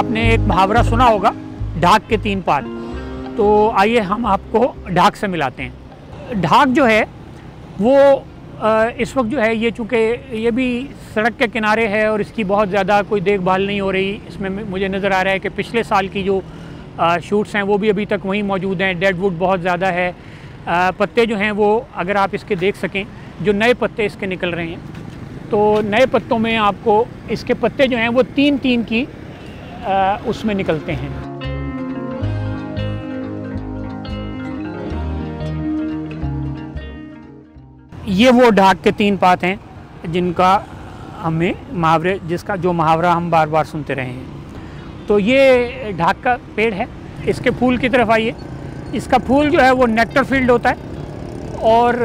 आपने एक मुहावरा सुना होगा, ढाक के 3 पात। तो आइए हम आपको ढाक से मिलाते हैं। ढाक जो है वो इस वक्त जो है ये चूँकि ये भी सड़क के किनारे है और इसकी बहुत ज़्यादा कोई देखभाल नहीं हो रही। इसमें मुझे नज़र आ रहा है कि पिछले साल की जो शूट्स हैं वो भी अभी तक वहीं मौजूद हैं। डेडवुड बहुत ज़्यादा है। पत्ते जो हैं वो अगर आप इसके देख सकें, जो नए पत्ते इसके निकल रहे हैं, तो नए पत्तों में आपको इसके पत्ते जो हैं वो 3-3 की उसमें निकलते हैं। ये वो ढाक के 3 पात हैं जिनका हमें जो मुहावरा हम बार बार सुनते रहे हैं। तो ये ढाक का पेड़ है। इसके फूल की तरफ आइए। इसका फूल जो है वो नेक्टर फील्ड होता है और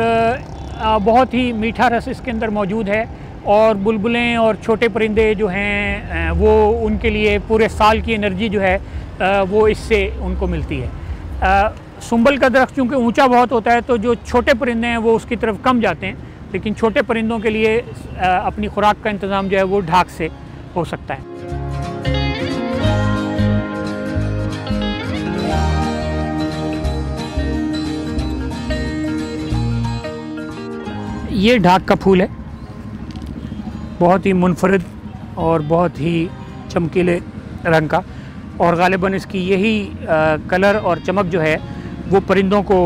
बहुत ही मीठा रस इसके अंदर मौजूद है। और बुलबुलें और छोटे परिंदे जो हैं वो उनके लिए पूरे साल की एनर्जी जो है वो इससे उनको मिलती है। सुंबल का दरख्त चूँकि ऊंचा बहुत होता है तो जो छोटे परिंदे हैं वो उसकी तरफ कम जाते हैं, लेकिन छोटे परिंदों के लिए अपनी खुराक का इंतज़ाम जो है वो ढाक से हो सकता है। ये ढाक का फूल है, बहुत ही मुनफरिद और बहुत ही चमकीले रंग का, और ग़ालिबन इसकी यही कलर और चमक जो है वो परिंदों को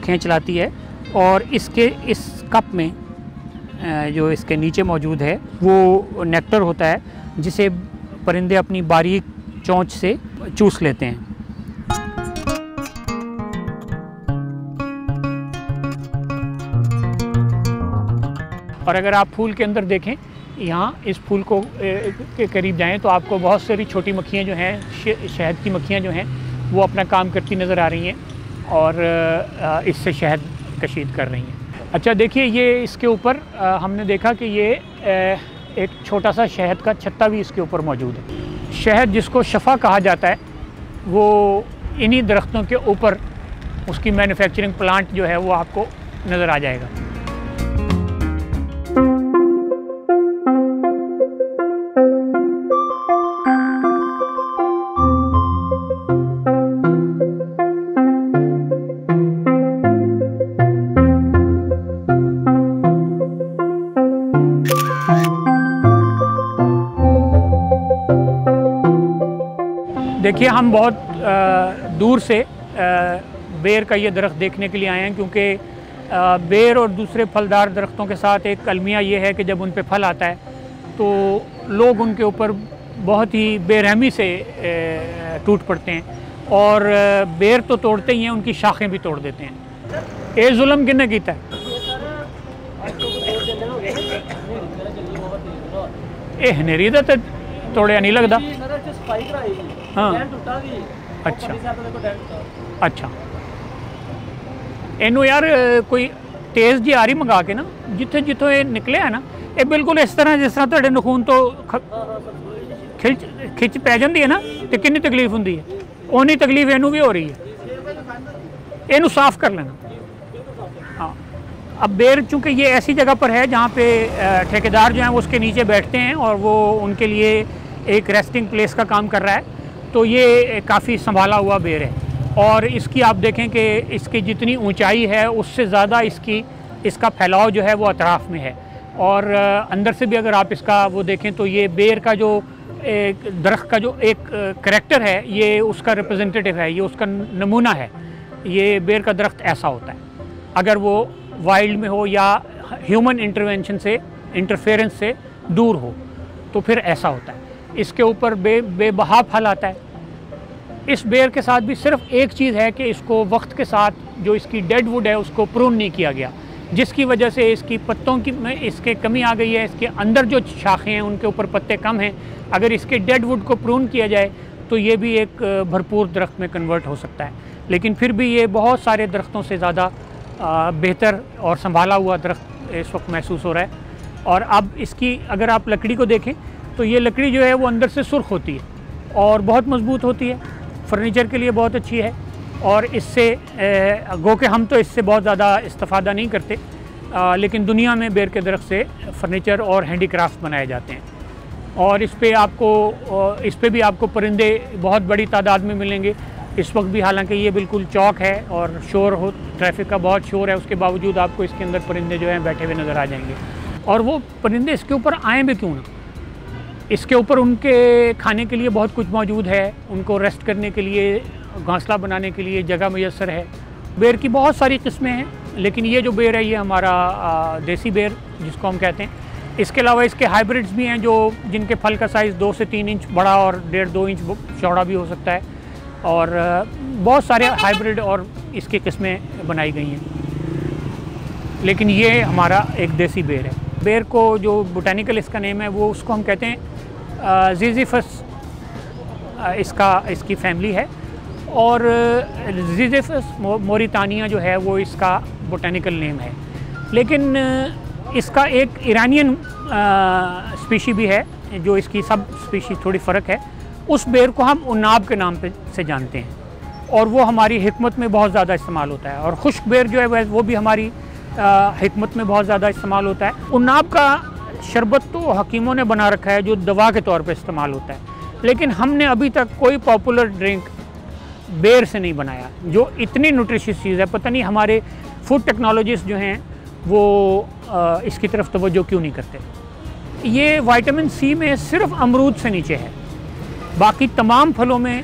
खींच लाती है। और इसके इस कप में जो इसके नीचे मौजूद है वो नेक्टर होता है जिसे परिंदे अपनी बारीक चोंच से चूस लेते हैं। और अगर आप फूल के अंदर देखें, यहाँ इस फूल को के करीब जाएं तो आपको बहुत सारी छोटी मक्खियाँ जो हैं, शहद की मक्खियाँ जो हैं वो अपना काम करती नज़र आ रही हैं और इससे शहद कशीद कर रही हैं। अच्छा देखिए, ये इसके ऊपर हमने देखा कि ये एक छोटा सा शहद का छत्ता भी इसके ऊपर मौजूद है। शहद जिसको शफ़ा कहा जाता है वो इन्हीं दरख्तों के ऊपर उसकी मैन्युफैक्चरिंग प्लांट जो है वो आपको नज़र आ जाएगा। देखिए, हम बहुत दूर से बेर का ये दरख्त देखने के लिए आए हैं, क्योंकि बेर और दूसरे फलदार दरख्तों के साथ एक अलमिया ये है कि जब उन पे फल आता है तो लोग उनके ऊपर बहुत ही बेरहमी से टूट पड़ते हैं और बेर तो तोड़ते ही हैं, उनकी शाखें भी तोड़ देते हैं। ये जुल्म किन्ने कीता है? ये हनेरी दा ते तोड़िया नहीं लगता। हाँ, अच्छा अच्छा। इनू यार कोई तेज़ जी आरी मंगा के ना, जिथे जिथों ये निकले है ना, ये बिल्कुल इस तरह जिस तरह तुहाडे नखून तो खिच पै जाती है ना, तो कितनी तकलीफ होंदी है, उन्नी तकलीफ इनू भी हो रही है। इनू साफ़ कर लेना। हाँ, अब बेर चूँकि ये ऐसी जगह पर है जहाँ पे ठेकेदार जो हैं वो उसके नीचे बैठते हैं और वो उनके लिए एक रेस्टिंग प्लेस का काम कर रहा है, तो ये काफ़ी संभाला हुआ बेर है। और इसकी आप देखें कि इसकी जितनी ऊंचाई है उससे ज़्यादा इसका फैलाव जो है वो अतराफ़ में है। और अंदर से भी अगर आप इसका वो देखें तो ये बेर का जो एक दरख्त का जो एक करैक्टर है, ये उसका रिप्रेजेंटेटिव है, ये उसका नमूना है। ये बेर का दरख्त ऐसा होता है, अगर वो वाइल्ड में हो या ह्यूमन इंटरफेरेंस से दूर हो तो फिर ऐसा होता है। इसके ऊपर बेबहा फल आता है। इस बेर के साथ भी सिर्फ एक चीज़ है कि इसको वक्त के साथ जो इसकी डेड वुड है उसको प्रून नहीं किया गया, जिसकी वजह से इसकी पत्तों की में इसके कमी आ गई है। इसके अंदर जो शाखें हैं उनके ऊपर पत्ते कम हैं। अगर इसके डेड वुड को प्रून किया जाए तो ये भी एक भरपूर दरख्त में कन्वर्ट हो सकता है, लेकिन फिर भी ये बहुत सारे दरख्तों से ज़्यादा बेहतर और संभाला हुआ दरख्त इस वक्त महसूस हो रहा है। और अब इसकी अगर आप लकड़ी को देखें तो ये लकड़ी जो है वो अंदर से सुर्ख होती है और बहुत मजबूत होती है, फर्नीचर के लिए बहुत अच्छी है। और इससे गो के हम तो इससे बहुत ज़्यादा इस्तेफ़ादा नहीं करते, लेकिन दुनिया में बेर के दरख्त से फर्नीचर और हैंडीक्राफ्ट बनाए जाते हैं। और इस पे भी आपको परिंदे बहुत बड़ी तादाद में मिलेंगे। इस वक्त भी हालांकि ये बिल्कुल चौक है और ट्रैफिक का बहुत शोर है, उसके बावजूद आपको इसके अंदर परिंदे जो हैं बैठे हुए नज़र आ जाएंगे। और वो परिंदे इसके ऊपर आएँ भी क्यों ना, इसके ऊपर उनके खाने के लिए बहुत कुछ मौजूद है, उनको रेस्ट करने के लिए, घोंसला बनाने के लिए जगह मैसर है। बेर की बहुत सारी किस्में हैं, लेकिन ये जो बेर है ये हमारा देसी बेर जिसको हम कहते हैं। इसके अलावा इसके हाइब्रिड्स भी हैं जिनके फल का साइज़ 2 से 3 इंच बड़ा और 1.5-2 इंच चौड़ा भी हो सकता है, और बहुत सारे हाइब्रिड और इसकी किस्में बनाई गई हैं। लेकिन ये हमारा एक देसी बेर है। बेर को जो बोटानिकल इसका नेम है वो उसको हम कहते हैं ज़िज़िफ़स, इसकी फैमिली है, और ज़िज़िफ़स मोरितानिया जो है वो इसका बोटानिकल नेम है। लेकिन इसका एक ईरानियन स्पीशी भी है जो इसकी सब स्पीशी थोड़ी फ़र्क है। उस बेर को हम उन्नाब के नाम से जानते हैं, और वो हमारी हिकमत में बहुत ज़्यादा इस्तेमाल होता है। और खुश्क बेर जो है वो भी हमारी हिकमत में बहुत ज़्यादा इस्तेमाल होता है। उन्नाब का शरबत तो हकीमों ने बना रखा है जो दवा के तौर पे इस्तेमाल होता है, लेकिन हमने अभी तक कोई पॉपुलर ड्रिंक बेर से नहीं बनाया जो इतनी न्यूट्रिशियस चीज़ है। पता नहीं हमारे फूड टेक्नोलॉजिस्ट जो हैं वो इसकी तरफ तवज्जो क्यों नहीं करते। ये विटामिन सी में सिर्फ अमरूद से नीचे है, बाकी तमाम फलों में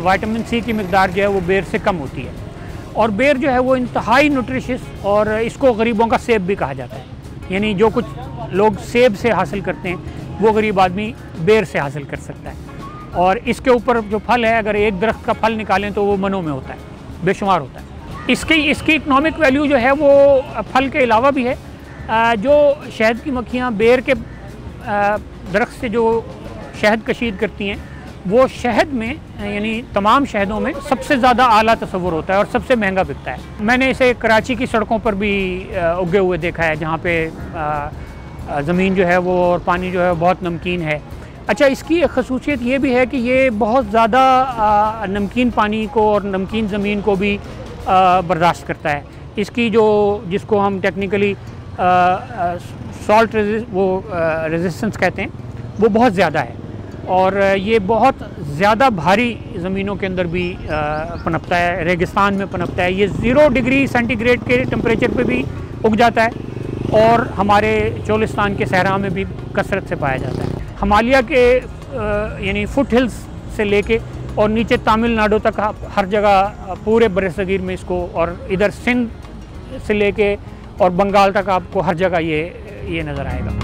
विटामिन सी की मिकदार जो है वो बेर से कम होती है। और बेर जो है वो इंतहाई न्यूट्रिशियस, और इसको गरीबों का सेब भी कहा जाता है। यानी जो कुछ लोग सेब से हासिल करते हैं वो गरीब आदमी बेर से हासिल कर सकता है। और इसके ऊपर जो फल है, अगर एक दरख्त का फल निकालें तो वो मनों में होता है, बेशुमार होता है। इसकी इकनॉमिक वैल्यू जो है वो फल के अलावा भी है। जो शहद की मक्खियाँ बेर के दरख्त से जो शहद कशीद करती हैं, वो शहद में यानी तमाम शहदों में सबसे ज़्यादा आला तस्वुर होता है और सबसे महंगा बिकता है। मैंने इसे कराची की सड़कों पर भी उगे हुए देखा है, जहाँ पे ज़मीन जो है वो और पानी जो है बहुत नमकीन है। अच्छा, इसकी एक खसूसियत ये भी है कि ये बहुत ज़्यादा नमकीन पानी को और नमकीन ज़मीन को भी बर्दाश्त करता है। इसकी जिसको हम टेक्निकली सॉल्ट रेजिस्टेंस कहते हैं, वो बहुत ज़्यादा है, और ये बहुत ज़्यादा भारी ज़मीनों के अंदर भी पनपता है, रेगिस्तान में पनपता है। ये 0 डिग्री सेंटीग्रेड के टेम्परेचर पे भी उग जाता है, और हमारे चोलिस्तान के सहरा में भी कसरत से पाया जाता है। हिमालय के यानी फुट हिल्स से लेके और नीचे तमिलनाडु तक हर जगह पूरे बरसगीर में इसको, और इधर सिंध से लेके और बंगाल तक आपको हर जगह ये नज़र आएगा।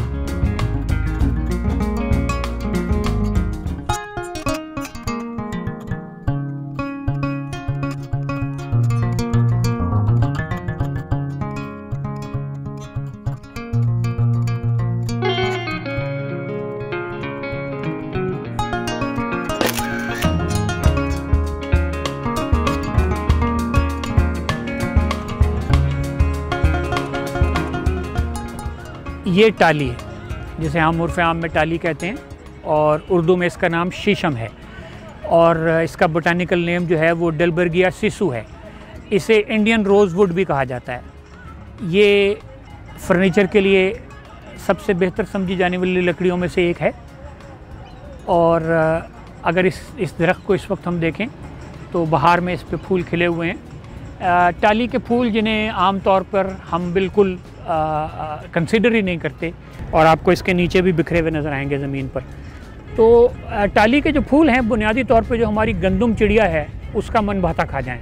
ये टाली है, जिसे हम उर्फ़ आम में टाली कहते हैं, और उर्दू में इसका नाम शीशम है, और इसका बोटानिकल नेम जो है वो डेलबर्गिया सिसु है। इसे इंडियन रोज़वुड भी कहा जाता है। ये फर्नीचर के लिए सबसे बेहतर समझी जाने वाली लकड़ियों में से एक है, और अगर इस दरख्त को इस वक्त हम देखें तो बाहर में इस पे फूल खिले हुए हैं। टाली के फूल जिन्हें आम तौर पर हम बिल्कुल कंसिडर ही नहीं करते, और आपको इसके नीचे भी बिखरे हुए नज़र आएंगे ज़मीन पर। तो टाली के जो फूल हैं बुनियादी तौर पे जो हमारी गंदम चिड़िया है उसका मन भाता खा जाएं,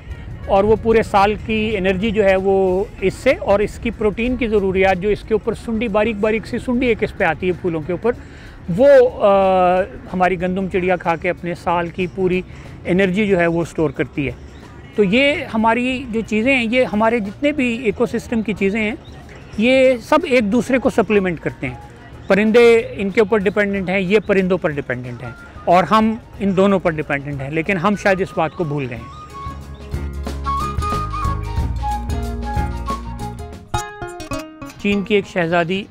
और वो पूरे साल की एनर्जी जो है वो इससे, और इसकी प्रोटीन की ज़रूरियात जो इसके ऊपर सुंडी बारीक बारीक सी सुंडी एक इस पे आती है फूलों के ऊपर, वो हमारी गंदम चिड़िया खा के अपने साल की पूरी एनर्जी जो है वो स्टोर करती है। तो ये हमारी जो चीज़ें हैं, ये हमारे जितने भी इकोसिस्टम की चीज़ें हैं, ये सब एक दूसरे को सप्लीमेंट करते हैं। परिंदे इनके ऊपर डिपेंडेंट हैं, ये परिंदों पर डिपेंडेंट हैं, और हम इन दोनों पर डिपेंडेंट हैं, लेकिन हम शायद इस बात को भूल गए हैं। चीन की एक शहज़ादी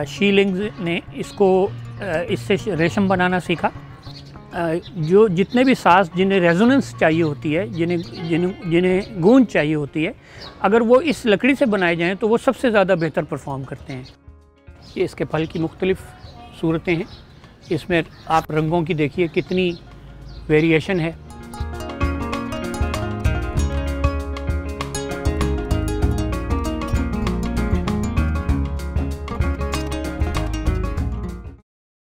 शीलिंग ने इससे रेशम बनाना सीखा। जो जितने भी सांस जिन्हें रेजोनेंस चाहिए होती है, जिन्हें गूंज चाहिए होती है, अगर वो इस लकड़ी से बनाए जाएं तो वो सबसे ज़्यादा बेहतर परफॉर्म करते हैं। ये इसके फल की मुख्तलिफ़ सूरतें हैं। इसमें आप रंगों की देखिए कितनी वेरिएशन है।